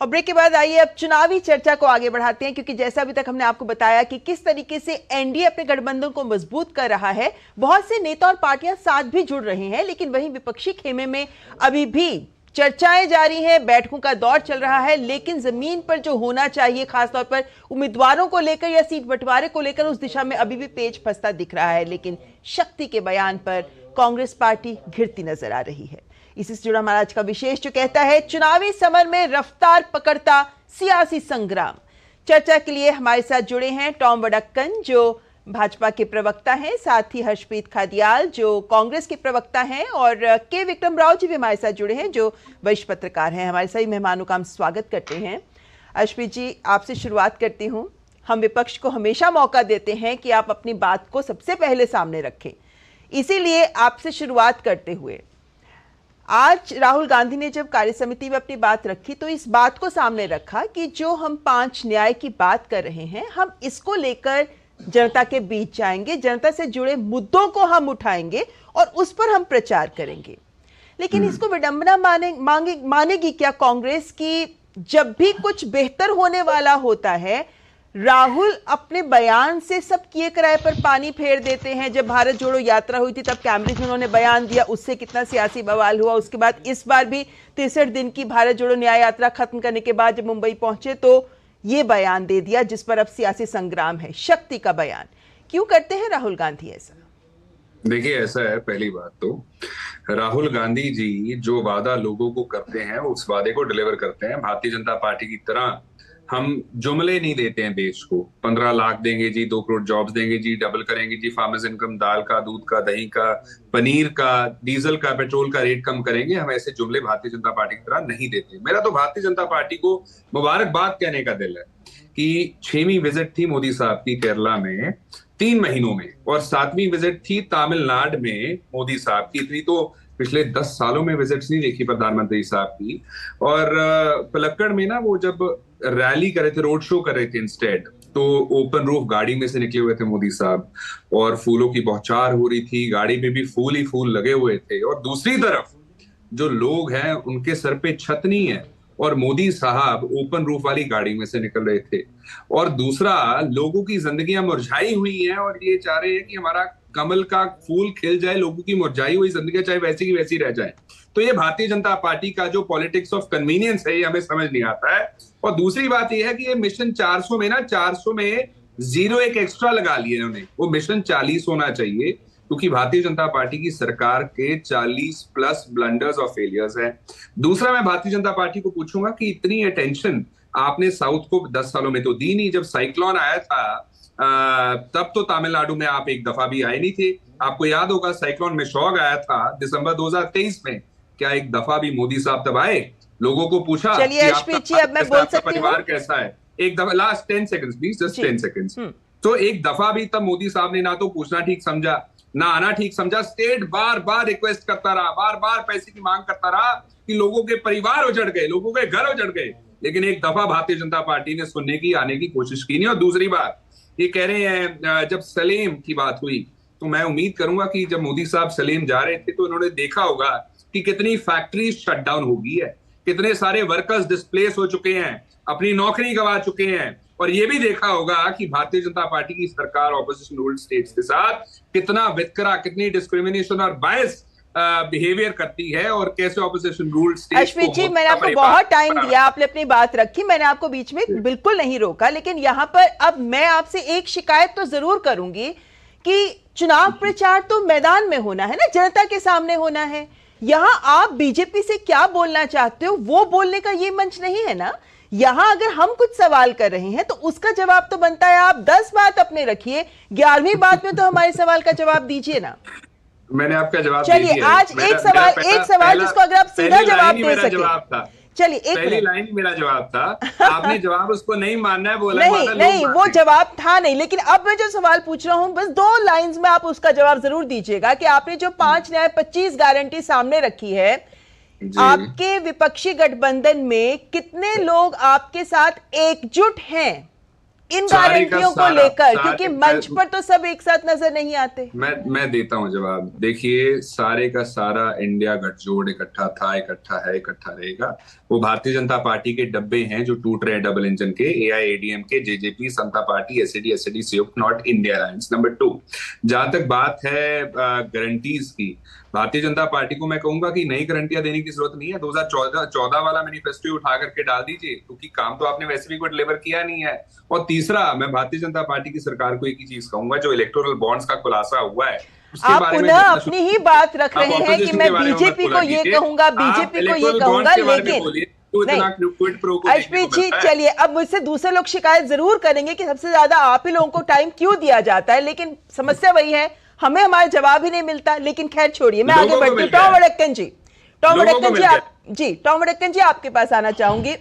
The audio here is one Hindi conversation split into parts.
और ब्रेक के बाद आइए अब चुनावी चर्चा को आगे बढ़ाते हैं, क्योंकि जैसा अभी तक हमने आपको बताया कि किस तरीके से एनडीए अपने गठबंधन को मजबूत कर रहा है। बहुत से नेता और पार्टियां साथ भी जुड़ रहे हैं, लेकिन वहीं विपक्षी खेमे में अभी भी चर्चाएं जारी हैं, बैठकों का दौर चल रहा है, लेकिन जमीन पर जो होना चाहिए, खासतौर पर उम्मीदवारों को लेकर या सीट बंटवारे को लेकर, उस दिशा में अभी भी पेच फंसता दिख रहा है। लेकिन शक्ति के बयान पर कांग्रेस पार्टी घिरती नजर आ रही है। इसी से जुड़ा हमारा आज का विशेष जो कहता है, चुनावी समर में रफ्तार पकड़ता सियासी संग्राम। चर्चा के लिए हमारे साथ जुड़े हैं टॉम वडक्कन जो भाजपा के प्रवक्ता हैं, साथ ही हर्षप्रीत खादियाल जो कांग्रेस के प्रवक्ता हैं, और के विक्रम राव जी भी हमारे साथ जुड़े हैं जो वरिष्ठ पत्रकार हैं। हमारे सभी मेहमानों का हम स्वागत करते हैं। हर्षप्रीत जी, आपसे शुरुआत करती हूं। हम विपक्ष को हमेशा मौका देते हैं कि आप अपनी बात को सबसे पहले सामने रखें, इसीलिए आपसे शुरुआत करते हुए, आज राहुल गांधी ने जब कार्य समिति में अपनी बात रखी तो इस बात को सामने रखा कि जो हम 5 न्याय की बात कर रहे हैं, हम इसको लेकर जनता के बीच जाएंगे, जनता से जुड़े मुद्दों को हम उठाएंगे और उस पर हम प्रचार करेंगे। लेकिन इसको विडंबना मानेगी क्या कांग्रेस की, जब भी कुछ बेहतर होने वाला होता है राहुल अपने बयान से सब किए कराए पर पानी फेर देते हैं। जब भारत जोड़ो यात्रा हुई थी तब कैम्ब्रिज में उन्होंने बयान दिया, उससे कितना सियासी बवाल हुआ। उसके बाद इस बार भी 63 दिन की भारत जोड़ो न्याय यात्रा खत्म करने के बाद जब मुंबई पहुंचे तो ये बयान दे दिया जिस पर अब सियासी संग्राम है, शक्ति का बयान। क्यों करते हैं राहुल गांधी ऐसा? देखिए, ऐसा है, पहली बात तो राहुल गांधी जी जो वादा लोगों को करते हैं उस वादे को डिलीवर करते हैं। भारतीय जनता पार्टी की तरह हम जुमले नहीं देते हैं देश को। 15 लाख देंगे जी, 2 करोड़ जॉब्स देंगे जी, डबल करेंगे जी फार्मर्स इनकम, दाल का, दूध का, दही का, पनीर का, डीजल का, पेट्रोल का रेट कम करेंगे। हम ऐसे जुमले भारतीय जनता पार्टी की तरह नहीं देते। मेरा तो भारतीय जनता पार्टी को मुबारकबाद कहने का दिल है कि 6वीं विजिट थी मोदी साहब की केरला में 3 महीनों में, और 7वीं विजिट थी तमिलनाडु में मोदी साहब की। इतनी तो पिछले 10 सालों में विजिट्स नहीं देखी प्रधानमंत्री साहब की। और पलक्कड़ में ना वो जब रैली कर रहे थे, रोड शो कर रहे थे इंस्टेड, तो ओपन रूफ गाड़ी में से निकले हुए थे मोदी साहब और फूलों की बौछार हो रही थी, गाड़ी में भी फूल ही फूल लगे हुए थे। और दूसरी तरफ जो लोग हैं उनके सर पे छत नहीं है और मोदी साहब ओपन रूफ वाली गाड़ी में से निकल रहे थे। और दूसरा, लोगों की जिंदगियां मुरझाई हुई हैं और ये चाह रहे हैं कि हमारा कमल का फूल खिल जाए, लोगों की मुरझाई हुई जिंदगियां चाहे वैसी की वैसी रह जाए। तो ये भारतीय जनता पार्टी का जो पॉलिटिक्स ऑफ कन्वीनियंस है, ये हमें समझ नहीं आता है। और दूसरी बात ये है कि ये मिशन 400 में ना, 400 में 0 एक एक्स्ट्रा लगा लिए इन्होंने। वो मिशन 40 होना चाहिए, क्योंकि भारतीय जनता पार्टी की सरकार के 40 प्लस ब्लंडर्स और फेलियर्स हैं। दूसरा, मैं भारतीय जनता पार्टी को पूछूंगा कि इतनी अटेंशन आपने साउथ को 10 सालों में तो दी नहीं। जब साइक्लोन आया था तब तो तमिलनाडु में आप एक दफा भी आए नहीं थे। आपको याद होगा साइक्लोन मेशॉग आया था दिसंबर 2023 में, क्या एक दफा भी मोदी साहब तब आए? लोगों को पूछा चलिए हर्षप्रीत जी, अब मैं बोल सकती हूं, परिवार कैसा है? एक दफा, last 10 seconds please, just 10 seconds. तो एक दफा भी तब मोदी साहब ने ना तो पूछना ठीक समझा, ना आना ठीक समझा। स्टेट बार बार रिक्वेस्ट करता रहा, बार बार पैसे की मांग करता रहा कि लोगों के परिवार उजड़ गए, लोगों के घर उजड़ गए, लेकिन एक दफा भारतीय जनता पार्टी ने सुनने की, आने की कोशिश की नहीं। और दूसरी बात, ये कह रहे हैं जब सलेम की बात हुई तो मैं उम्मीद करूंगा कि जब मोदी साहब सलेम जा रहे थे तो उन्होंने देखा होगा कि कितनी फैक्ट्रीज शटडाउन हो गई है, कितने सारे वर्कर्स डिस्प्लेस हो चुके हैं, अपनी नौकरी गंवा चुके हैं। और ये भी देखा होगा कि भारतीय जनता पार्टी की सरकार ऑपोजिशन रूल्ड स्टेट्स के साथ कितना वितकरा, कितनी डिस्क्रिमिनेशन और बायस बिहेवियर करती है, और कैसे ऑपोजिशन रूल्ड स्टेट्स। अश्वित जी, मैंने आपको बहुत टाइम दिया, आपने अपनी बात रखी, मैंने आपको बीच में बिल्कुल नहीं रोका, लेकिन यहाँ पर अब मैं आपसे एक शिकायत तो जरूर करूंगी कि चुनाव प्रचार तो मैदान में होना है ना, जनता के सामने होना है। यहाँ आप बीजेपी से क्या बोलना चाहते हो वो बोलने का ये मंच नहीं है ना। यहाँ अगर हम कुछ सवाल कर रहे हैं तो उसका जवाब तो बनता है। आप 10 बात अपने रखिए, 11वीं बात में तो हमारे सवाल का जवाब दीजिए ना। मैंने आपका जवाब चलिए, आज एक सवाल जिसको अगर आप सीधा जवाब दे सके। चलिए, पहली लाइन ही मेरा जवाब था, आपने जवाब उसको नहीं मानना है, बोला नहीं वो जवाब था नहीं। लेकिन अब मैं जो सवाल पूछ रहा हूं, बस 2 लाइंस में आप उसका जवाब जरूर दीजिएगा कि आपने जो 5 न्याय 25 गारंटी सामने रखी है, आपके विपक्षी गठबंधन में कितने लोग आपके साथ एकजुट हैं इन गारंटियों को लेकर, क्योंकि मंच पर तो सब एक साथ नजर नहीं आते। मैं देता हूं जवाब। देखिए, सारे का सारा इंडिया गठजोड़ इकट्ठा था, इकट्ठा है, इकट्ठा रहेगा। वो भारतीय जनता पार्टी के डब्बे हैं जो टूट रहे हैं, डबल इंजन के, AIADMK, JJP, समता पार्टी, SED संयुक्त, नॉट इंडिया अलायंस। नंबर 2, जहां तक बात है गारंटीज की, भारतीय जनता पार्टी को मैं कहूंगा कि नई गारंटियां देने की जरूरत नहीं है। 2014 वाला मैनिफेस्टो उठा करके डाल दीजिए, क्योंकि काम तो आपने वैसे भी कोई डिलीवर किया नहीं है। और तीसरा, मैं भारतीय जनता पार्टी की सरकार को एक ही चीज कहूंगा, जो इलेक्टोरल बॉन्ड्स का खुलासा हुआ है, आप पुनः अपनी ही बात रख रहे हैं कि मैं बीजेपी को ये कहूंगा, बीजेपी को ये कहूंगा, लेकिन अर्शप्रीत जी, चलिए, अब मुझसे दूसरे लोग शिकायत जरूर करेंगे कि सबसे ज्यादा आप ही लोगों को टाइम क्यों दिया जाता है, लेकिन समस्या वही है, हमें हमारा जवाब ही नहीं मिलता। लेकिन खैर छोड़िए, मैं आगे बढ़ती हूँ। टॉम वडक्कन जी, टॉम वडक्कन जी, आपके पास आना चाहूंगी।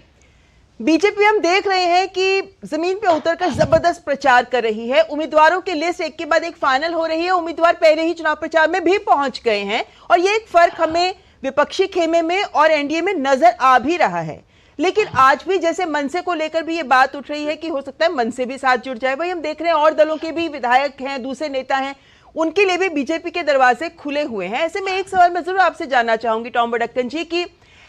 बीजेपी हम देख रहे हैं कि जमीन पे उतरकर जबरदस्त प्रचार कर रही है, उम्मीदवारों की लिस्ट एक के बाद एक फाइनल हो रही है, उम्मीदवार पहले ही चुनाव प्रचार में भी पहुंच गए हैं, और ये एक फर्क हमें विपक्षी खेमे में और एनडीए में नजर आ भी रहा है। लेकिन आज भी जैसे मनसे को लेकर भी ये बात उठ रही है कि हो सकता है मनसे भी साथ जुड़ जाए, वही हम देख रहे हैं और दलों के भी विधायक हैं, दूसरे नेता हैं, उनके लिए भी बीजेपी के दरवाजे खुले हुए हैं। ऐसे में एक सवाल मैं जरूर आपसे जानना चाहूंगी टॉम वडक्कन जी, कि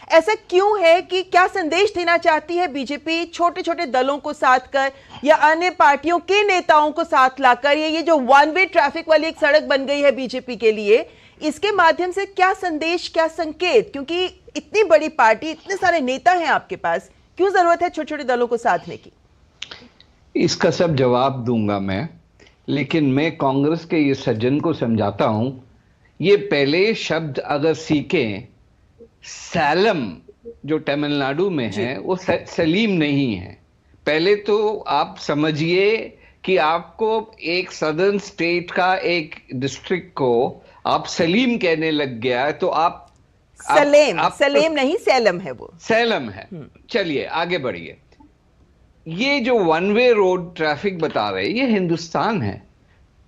ऐसा क्यों है, कि क्या संदेश देना चाहती है बीजेपी छोटे छोटे दलों को साथ कर या अन्य पार्टियों के नेताओं को साथ लाकर? ये जो वन वे ट्रैफिक वाली एक सड़क बन गई है बीजेपी के लिए, इसके माध्यम से क्या संदेश, क्या संकेत? क्योंकि इतनी बड़ी पार्टी, इतने सारे नेता हैं आपके पास, क्यों जरूरत है छोटे छोटे दलों को साधने की? इसका सब जवाब दूंगा मैं, लेकिन मैं कांग्रेस के ये सज्जन को समझाता हूं, ये पहले शब्द अगर सीखें, सैलम जो तमिलनाडु में है वो सलीम नहीं है। पहले तो आप समझिए कि आपको एक सदर्न स्टेट का एक डिस्ट्रिक्ट को आप सलीम कहने लग गया, तो आप सलेम नहीं, सैलम है, वो सैलम है। चलिए आगे बढ़िए। ये जो वन वे रोड ट्रैफिक बता रहे, ये हिंदुस्तान है,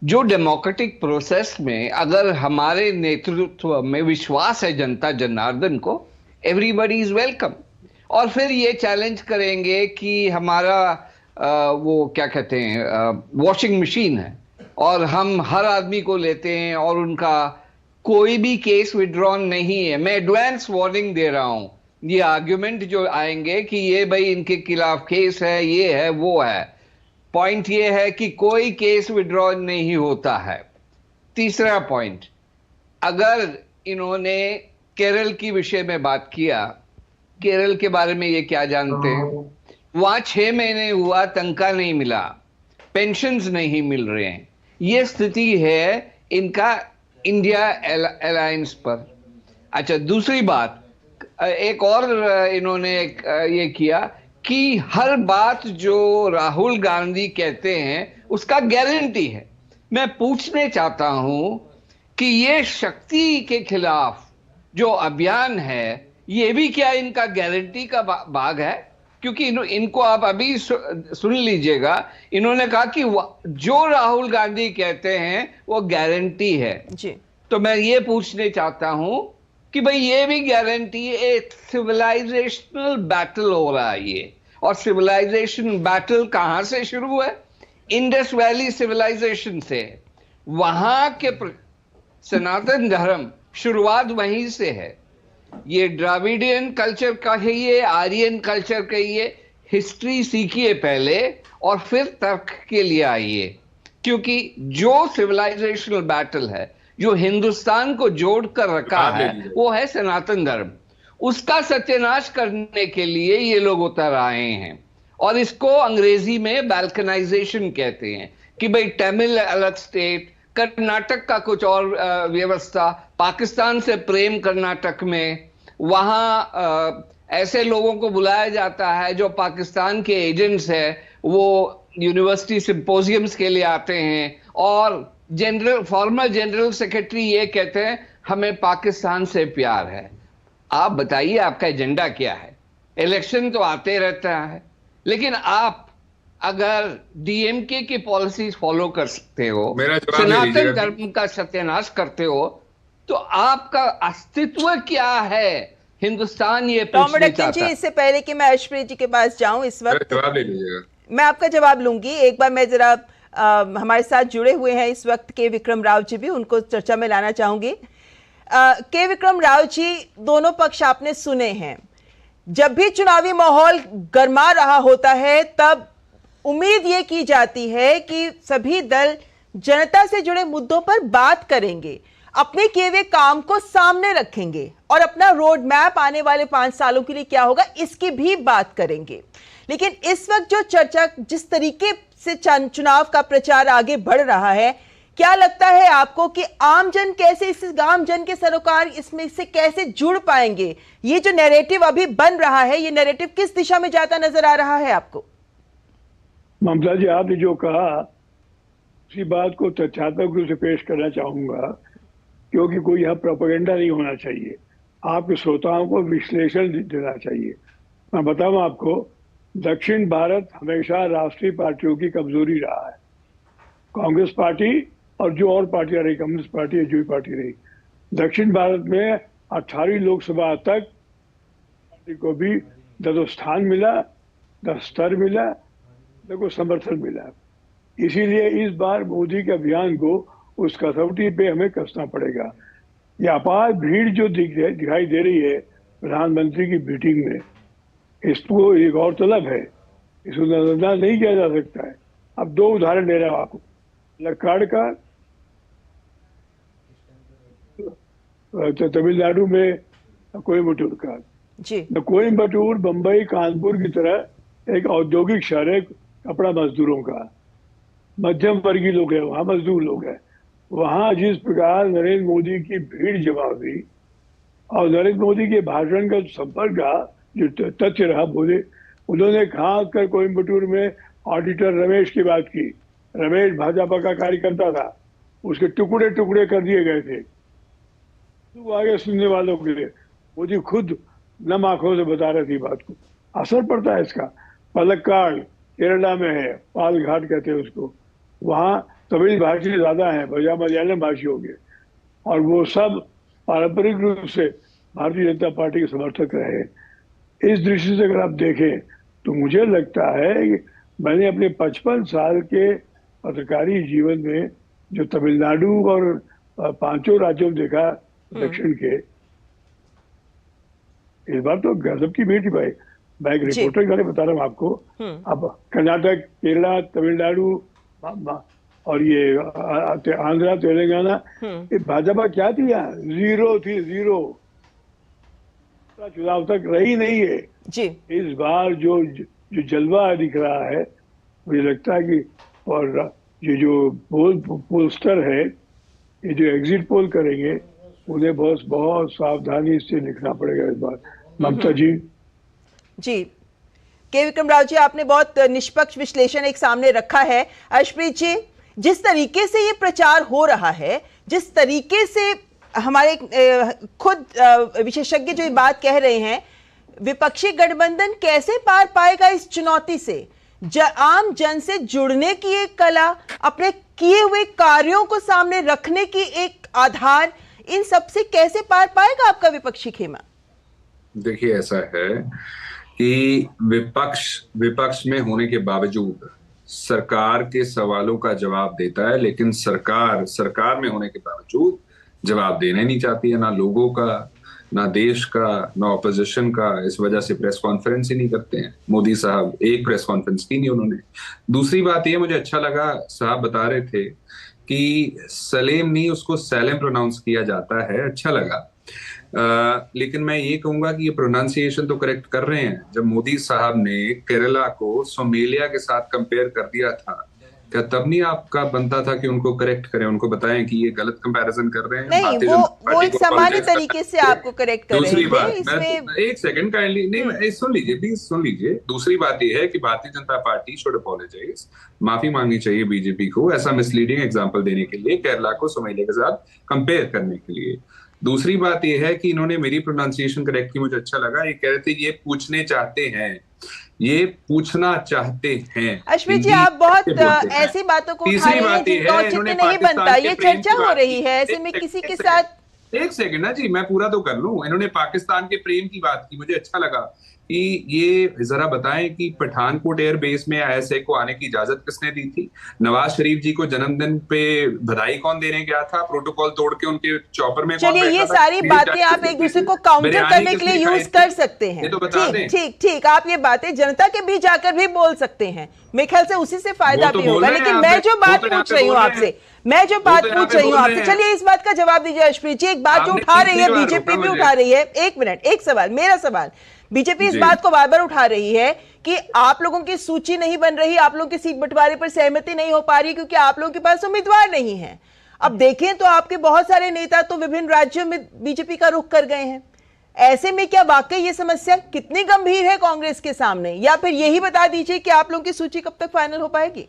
जो डेमोक्रेटिक प्रोसेस में अगर हमारे नेतृत्व में विश्वास है जनता जनार्दन को, एवरीबडी इज वेलकम। और फिर ये चैलेंज करेंगे कि हमारा वो क्या कहते हैं, वॉशिंग मशीन है और हम हर आदमी को लेते हैं और उनका कोई भी केस विड्रॉन नहीं है। मैं एडवांस वार्निंग दे रहा हूं, ये आर्ग्यूमेंट जो आएंगे कि ये भाई इनके खिलाफ केस है, ये है, वो है, पॉइंट ये है कि कोई केस विड्रॉ नहीं होता है। तीसरा पॉइंट, अगर इन्होंने केरल की विषय में बात किया, केरल के बारे में ये क्या जानते हैं? वहां 6 महीने हुआ, तनख्वाह नहीं मिला, पेंशन्स नहीं मिल रहे हैं। ये स्थिति है इनका इंडिया अलायंस पर। अच्छा, दूसरी बात, एक और इन्होंने ये किया कि हर बात जो राहुल गांधी कहते हैं उसका गारंटी है। मैं पूछने चाहता हूं कि ये शक्ति के खिलाफ जो अभियान है, ये भी क्या इनका गारंटी का भाग है? क्योंकि इनको आप अभी सुन लीजिएगा, इन्होंने कहा कि जो राहुल गांधी कहते हैं वो गारंटी है जी। तो मैं ये पूछने चाहता हूं कि भाई ये भी गारंटी, एक सिविलाइजेशनल बैटल हो रहा है ये, और सिविलाइजेशन बैटल कहां से शुरू है? इंडस वैली सिविलाइजेशन से। वहां के सनातन धर्म शुरुआत वहीं से है। ये द्राविडियन कल्चर कहिए, आर्यन कल्चर कहिए, हिस्ट्री सीखिए पहले और फिर तर्क के लिए आइए। क्योंकि जो सिविलाइजेशनल बैटल है, जो हिंदुस्तान को जोड़ कर रखा है, वो है सनातन धर्म। उसका सत्यानाश करने के लिए ये लोग उतर आए हैं, और इसको अंग्रेजी में बाल्कनाइजेशन कहते हैं कि भाई तमिल अलग स्टेट, कर्नाटक का कुछ और व्यवस्था, पाकिस्तान से प्रेम कर्नाटक में, वहां ऐसे लोगों को बुलाया जाता है जो पाकिस्तान के एजेंट्स हैं, वो यूनिवर्सिटी सिंपोजियम्स के लिए आते हैं, और फॉर्मर जनरल सेक्रेटरी ये कहते हैं हमें पाकिस्तान से प्यार है। आप बताइए आपका एजेंडा क्या है? इलेक्शन तो आते रहता है, लेकिन आप अगर डीएमके की पॉलिसीज फॉलो कर सकते हो, सनातन धर्म का सत्यानाश करते हो, तो आपका अस्तित्व क्या है? हिंदुस्तान ये पूछना चाहता है। इससे पहले कि मैं अर्शप्रीत जी के पास जाऊं, इस वक्त जवाब ले लीजिएगा। मैं आपका जवाब लूंगी। एक बार मैं जरा हमारे साथ जुड़े हुए हैं इस वक्त के विक्रम राव जी भी, उनको चर्चा में लाना चाहूंगी। के विक्रम राव जी, दोनों पक्ष आपने सुने हैं। जब भी चुनावी माहौल गर्मा रहा होता है तब उम्मीद ये की जाती है कि सभी दल जनता से जुड़े मुद्दों पर बात करेंगे, अपने किए हुए काम को सामने रखेंगे और अपना रोड मैप आने वाले 5 सालों के लिए क्या होगा इसकी भी बात करेंगे। लेकिन इस वक्त जो चर्चा, जिस तरीके से चुनाव का प्रचार आगे बढ़ रहा है, क्या लगता है आपको कि आम जन कैसे, इस आम जन के सरोकार इसमें से कैसे जुड़ पाएंगे? ये जो नैरेटिव अभी बन रहा है, ये नैरेटिव किस दिशा में जाता नजर आ रहा है आपको? ममता जी, आपने जो कहा उसी बात को तथ्यात्मक रूप से पेश करना चाहूंगा, क्योंकि कोई यहाँ प्रोपेगेंडा नहीं होना चाहिए, आपके श्रोताओं को विश्लेषण देना चाहिए। मैं बताऊं आपको, दक्षिण भारत हमेशा राष्ट्रीय पार्टियों की कमजोरी रहा है। कांग्रेस पार्टी और जो और पार्टियां रही, कम्युनिस्ट पार्टी या जो भी पार्टी रही, दक्षिण भारत में 18वीं लोकसभा तक पार्टी को भी 10 स्थान मिला, 10 स्तर मिला, को समर्थन मिला। इसीलिए इस बार मोदी के अभियान को उस कसौटी पे हमें कसना पड़ेगा। ये अपार भीड़ जो दिखाई दे रही है प्रधानमंत्री की मीटिंग में, इसको एक गौरतलब है, इसको नजरअंदाज नहीं किया जा सकता है। अब 2 उदाहरण दे रहा हूं आपको, लक्काड़ का तो तमिलनाडु में, कोयम्बटूर का जी। कोयम्बटूर बंबई कानपुर की तरह एक औद्योगिक शहर है, कपड़ा मजदूरों का, मध्यम वर्गीय लोग हैं वहाँ, मजदूर लोग हैं वहाँ। जिस प्रकार नरेंद्र मोदी की भीड़ जमा हुई और नरेंद्र मोदी के भाषण का संपर्क रहा, जो तथ्य रहा, बोले उन्होंने खास कर कोयम्बटूर में ऑडिटर रमेश की बात की। रमेश भाजपा का कार्यकर्ता था, उसके टुकड़े टुकड़े कर दिए गए थे। तो आगे सुनने वालों के लिए मोदी खुद नम आंखों से बता रहे थे बात को। असर पड़ता है इसका। पलक्काड़ केरला में है, पाल घाट कहते हैं उसको, वहाँ तमिल भाषी ज्यादा है, बजाय मलयालम भाषी हो गए, और वो सब पारंपरिक रूप से भारतीय जनता पार्टी के समर्थक रहे। इस दृष्टि से अगर आप देखें तो मुझे लगता है कि मैंने अपने 55 साल के पत्रकारी जीवन में जो तमिलनाडु और 5 राज्यों में देखा दक्षिण के, इस बार तो गजब की भीड़ थी भाई। मैं एक रिपोर्टर के बारे में बता रहा हूँ आपको। अब कर्नाटक, केरला, तमिलनाडु और ये आंध्रा, तेलंगाना, भाजपा क्या थी यहाँ? 0 थी, 0। चुनाव तक रही नहीं है जी। इस बार जो जलवा दिख रहा है, मुझे लगता है कि, और ये जो पोस्टर है, ये जो एग्जिट पोल करेंगे, उन्हें बहुत सावधानी से लिखना पड़ेगा इस बार। ममता जी। जी, के विक्रम राव जी, आपने बहुत निष्पक्ष विश्लेषण एक सामने रखा है। अर्शप्रीत जी, जिस तरीके से ये प्रचार हो रहा है, जिस तरीके से हमारे खुद विशेषज्ञ जो ये बात कह रहे हैं, विपक्षी गठबंधन कैसे पार पाएगा इस चुनौती से? आम जन से जुड़ने की एक कला, अपने किए हुए कार्यों को सामने रखने की एक आधार, इन सब से कैसे पार पाएगा आपका विपक्षी खेमा? देखिए, ऐसा है कि विपक्ष में होने के बावजूद सरकार के सवालों का जवाब देता है, लेकिन सरकार में होने के बावजूद जवाब देना नहीं चाहती है, ना लोगों का, ना देश का, ना ऑपोजिशन का। इस वजह से प्रेस कॉन्फ्रेंस ही नहीं करते हैं। मोदी साहब एक प्रेस कॉन्फ्रेंस की नहीं उन्होंने। दूसरी बात ये मुझे अच्छा लगा, साहब बता रहे थे कि सलेम नहीं, उसको सैलेम प्रोनाउंस किया जाता है, अच्छा लगा। लेकिन मैं ये कहूंगा कि ये प्रोनाउंसिएशन तो करेक्ट कर रहे हैं। जब मोदी साहब ने केरला को सोमेलिया के साथ कंपेयर कर दिया था, क्या तब नहीं आपका बनता था कि उनको करेक्ट करें, उनको बताएं कि ये गलत कंपैरिजन कर रहे हैं? नहीं, वो एक सामान्य तरीके से आपको करेक्ट कर रहे थे। दूसरी बात, एक सेकंड काइंडली, नहीं सुन लीजिए प्लीज, सुन लीजिए। दूसरी बात ये है कि Bharatiya Janata party should apologise, माफी मांगनी चाहिए बीजेपी को ऐसा मिसलीडिंग एग्जाम्पल देने के लिए, केरला को सोमेलिया के साथ कंपेयर करने के लिए। दूसरी बात यह है कि इन्होंने मेरी प्रोनाउंसिएशन करेक्ट की, मुझे अच्छा लगा। ये कह रहे थे ये पूछना चाहते हैं। अश्वित जी, आप बहुत ऐसी बातों को उठा रहे हैं जिनका औचित्य नहीं बनता। ये चर्चा हो रही है, ऐसे में किसी के साथ। एक सेकंड ना जी, मैं पूरा तो कर लूं। इन्होंने पाकिस्तान के प्रेम की बात की, मुझे अच्छा लगा कि ये जरा बताएं कि पठानकोट एयर बेस में आईएसआई को आने की इजाजत किसने दी थी? नवाज शरीफ जी को जन्मदिन पे बधाई कौन देने गया था? प्रोटोकॉल तोड़ के उनके चॉपर में कौन चलिए, बैठा ये था? सारी बातें आप एक दूसरे को काउंटर करने के लिए यूज कर सकते हैं। ये तो बता दें। ठीक ठीक, आप ये बातें जनता के बीच जाकर भी बोल सकते हैं, मेरे ख्याल से उसी से फायदा भी होगा। लेकिन मैं जो बात पूछ रही हूँ आपसे, चलिए इस बात का जवाब दीजिए अर्शप्रीत जी। एक बात जो उठा रही है बीजेपी भी उठा रही है, एक मिनट, एक सवाल, मेरा सवाल, बीजेपी इस बात को बार बार उठा रही है कि आप लोगों की सूची नहीं बन रही, आप लोगों की सीट बंटवारे पर सहमति नहीं हो पा रही क्योंकि आप लोगों के पास उम्मीदवार नहीं है। अब देखें तो आपके बहुत सारे नेता तो विभिन्न राज्यों में बीजेपी का रुख कर गए हैं। ऐसे में क्या वाकई ये समस्या कितनी गंभीर है कांग्रेस के सामने, या फिर यही बता दीजिए कि आप लोगों की सूची कब तक फाइनल हो पाएगी?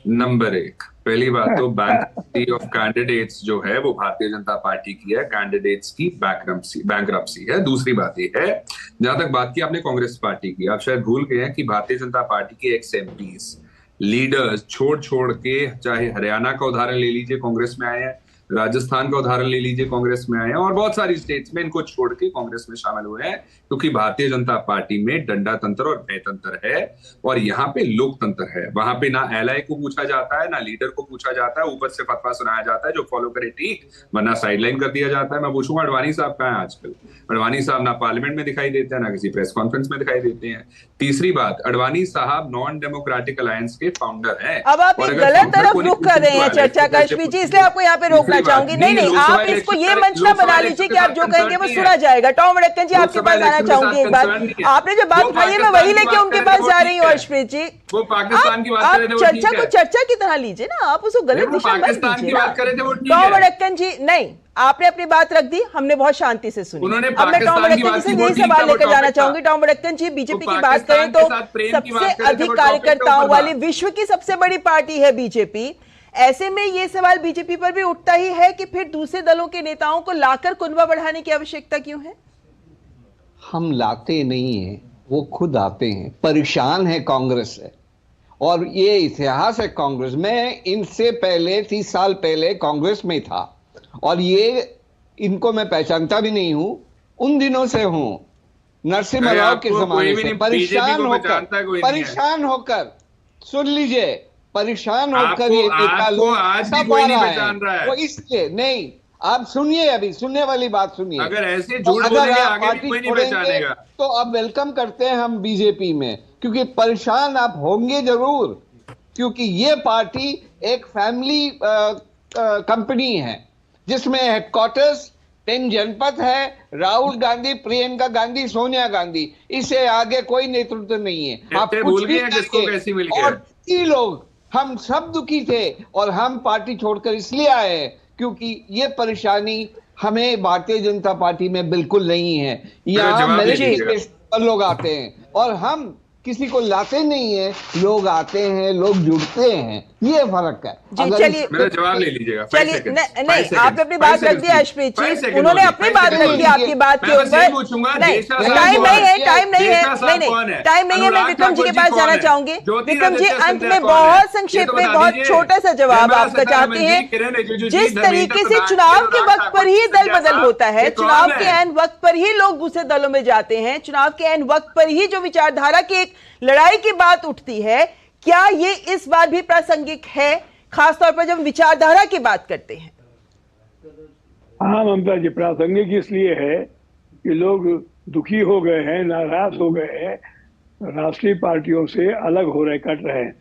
नंबर एक, पहली बात तो बैंक्रप्सी ऑफ कैंडिडेट्स जो है वो भारतीय जनता पार्टी की है, कैंडिडेट्स की बैंक्रप्सी है। दूसरी बात ये है, जहां तक बात की आपने कांग्रेस पार्टी की, आप शायद भूल गए हैं कि भारतीय जनता पार्टी के एक्स एमपीज लीडर्स छोड़ के, चाहे हरियाणा का उदाहरण ले लीजिए कांग्रेस में आए हैं, राजस्थान का उदाहरण ले लीजिए कांग्रेस में आए हैं, और बहुत सारी स्टेट्स में इनको छोड़ के कांग्रेस में शामिल हुए हैं, क्योंकि भारतीय जनता पार्टी में डंडा तंत्र और भय तंत्र है और यहाँ पे लोकतंत्र है। वहां पे ना एलआई को पूछा जाता है, ना लीडर को पूछा जाता है, ऊपर से फतवा सुनाया जाता है, जो फॉलो करे ठीक, वरना साइडलाइन कर दिया जाता है। मैं पूछूंगा अडवाणी साहब कहाँ है आजकल? अडवाणी साहब ना पार्लियामेंट में दिखाई देते हैं, ना किसी प्रेस कॉन्फ्रेंस में दिखाई देते हैं। तीसरी बात, अडवाणी साहब नॉन डेमोक्रेटिक अलायंस के फाउंडर हैं। अब आप एक गलत तरफ रुख कर रहे हैं चर्चा का अर्शप्रीत जी, इसलिए आपको यहाँ पे रोकना चाहूंगी। नहीं, आप इसको ये मंच ना बना लीजिए कि आप जो कहेंगे वो सुना जाएगा। टॉम वडक्कन जी, आपके पास आना चाहूंगी। एक बात आपने जो बात उठाई है मैं वही लेके उनके पास जा रही हूँ अर्शप्रीत जी। वो पाकिस्तान की बात कर रहे थे, चर्चा को चर्चा की तरह लीजिए ना, आप उसको गलत दिशा मत दीजिए। टॉम वडक्कन जी, नहीं, आपने अपनी बात रख दी, हमने बहुत शांति से सुनी। अब मैं टॉम वडक्कन जी से यही सवाल लेकर जाना चाहूंगी। टॉम वडक्कन जी, बीजेपी की बात करें तो सबसे अधिक कार्यकर्ताओं वाली विश्व की सबसे बड़ी पार्टी है बीजेपी। ऐसे में ये सवाल बीजेपी पर भी उठता ही है कि फिर दूसरे दलों के नेताओं को लाकर कुनबा बढ़ाने की आवश्यकता क्यों है? हम लाते नहीं हैं, वो खुद आते हैं। परेशान है कांग्रेस से, और ये इतिहास है कांग्रेस में। इनसे पहले 30 साल पहले कांग्रेस में था, और ये इनको मैं पहचानता भी नहीं हूं, उन दिनों से हूं, नरसिम्हा राव के जमाने से। परेशान होकर सुन लीजिए, परेशान होकर ये नेता लोग सब आ रहा है। वो इसलिए नहीं, आप सुनिए, अभी सुनने वाली बात सुनिए। अगर ऐसे झूठ बोलेंगे आगे भी कोई नहीं पहचानेगा, तो अब वेलकम करते हैं हम बीजेपी में, क्योंकि परेशान आप होंगे जरूर, क्योंकि ये पार्टी एक फैमिली कंपनी है जिसमें हेडक्वार्टर्स 10 जनपद है, राहुल गांधी, प्रियंका गांधी, सोनिया गांधी, इससे आगे कोई नेतृत्व नहीं है। आप भूल गए हैं किसको कैसी मिल गया। और लोग, हम सब दुखी थे और हम पार्टी छोड़कर इसलिए आए हैं क्योंकि ये परेशानी हमें भारतीय जनता पार्टी में बिल्कुल नहीं है। यहाँ मेरे लोग आते हैं और हम किसी को लाते नहीं है, लोग आते हैं, लोग जुड़ते हैं, ये फर्क है। चलिए, मेरा जवाब ले लीजिएगा। चलिए, नहीं, आपने अपनी बात रख दी अर्शप्रीत जी, उन्होंने अपनी बात रख दी आपकी बात के ऊपर। टाइम नहीं है, मैं विक्रम जी के पास जाना चाहूंगी। विक्रम जी, अंत में बहुत संक्षेप में बहुत छोटा सा जवाब आपका चाहते हैं। जिस तरीके से चुनाव के वक्त पर ही दल बदल होता है, चुनाव के ऐन वक्त पर ही लोग दूसरे दलों में जाते हैं, चुनाव के ऐन वक्त पर ही जो विचारधारा की एक लड़ाई की बात उठती है, क्या ये इस बार भी प्रासंगिक है, खासतौर पर जब विचारधारा की बात करते हैं? हाँ ममता जी, प्रासंगिक इसलिए है कि लोग दुखी हो गए हैं, नाराज हो गए हैं, राष्ट्रीय पार्टियों से अलग हो रहे, कट रहे हैं,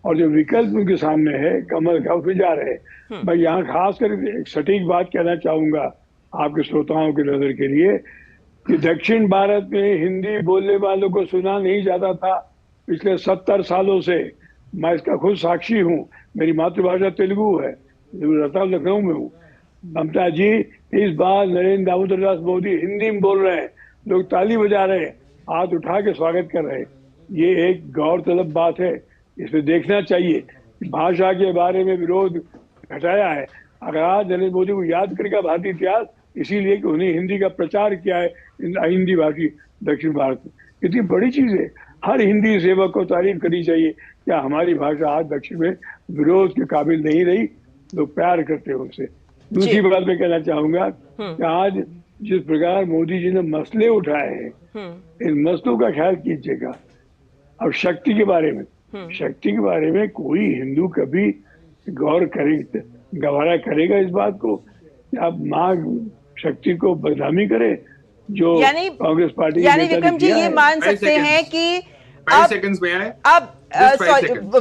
और जो विकल्प उनके सामने है कमल का उसमें जा रहे हैं। मैं यहाँ खास कर एक सटीक बात कहना चाहूंगा आपके श्रोताओं की नजर के लिए कि दक्षिण भारत में हिंदी बोलने वालों को सुना नहीं जाता था पिछले 70 सालों से। मैं इसका खुद साक्षी हूँ, मेरी मातृभाषा तेलुगु है, लखनऊ में हूँ। ममता जी, इस बार नरेंद्र दामोदर दास मोदी हिंदी में बोल रहे हैं, लोग ताली बजा रहे हैं, हाथ उठा के स्वागत कर रहे हैं। ये एक गौरतलब बात है, इसे देखना चाहिए। भाषा के बारे में विरोध घटाया है, अगर आज नरेंद्र मोदी को याद करेगा भारतीय इतिहास, इसीलिए कि उन्हें हिंदी का प्रचार किया है हिंदी भाषी दक्षिण भारत में। इतनी बड़ी चीज है, हर हिंदी सेवक को तारीफ करनी चाहिए। क्या हमारी भाषा आज दक्षिण में विरोध के काबिल नहीं रही? लोग प्यार करते हैं उनसे। दूसरी बात मैं कहना चाहूंगा कि आज जिस प्रकार मोदी जी ने मसले उठाए हैं इन मसलों का ख्याल कीजिएगा। अब शक्ति के बारे में, शक्ति के बारे में कोई हिंदू कभी गौर करे, गवारा करेगा इस बात को कि आप मां शक्ति को बदनामी करे जो कांग्रेस पार्टी यानी विक्रम जी ये मान सकते हैं कि अब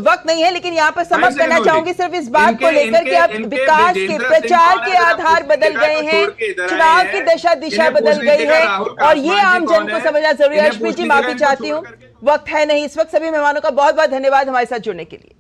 वक्त नहीं है, लेकिन यहाँ पर समाप्त करना चाहूंगी सिर्फ इस बात को लेकर कि अब विकास के प्रचार के आधार बदल गए हैं, चुनाव की दिशा बदल गई है और ये आम जन को समझना जरूरी है। अश्विनी जी माफी चाहती हूँ, वक्त है नहीं इस वक्त। सभी मेहमानों का बहुत बहुत धन्यवाद हमारे साथ जुड़ने के लिए।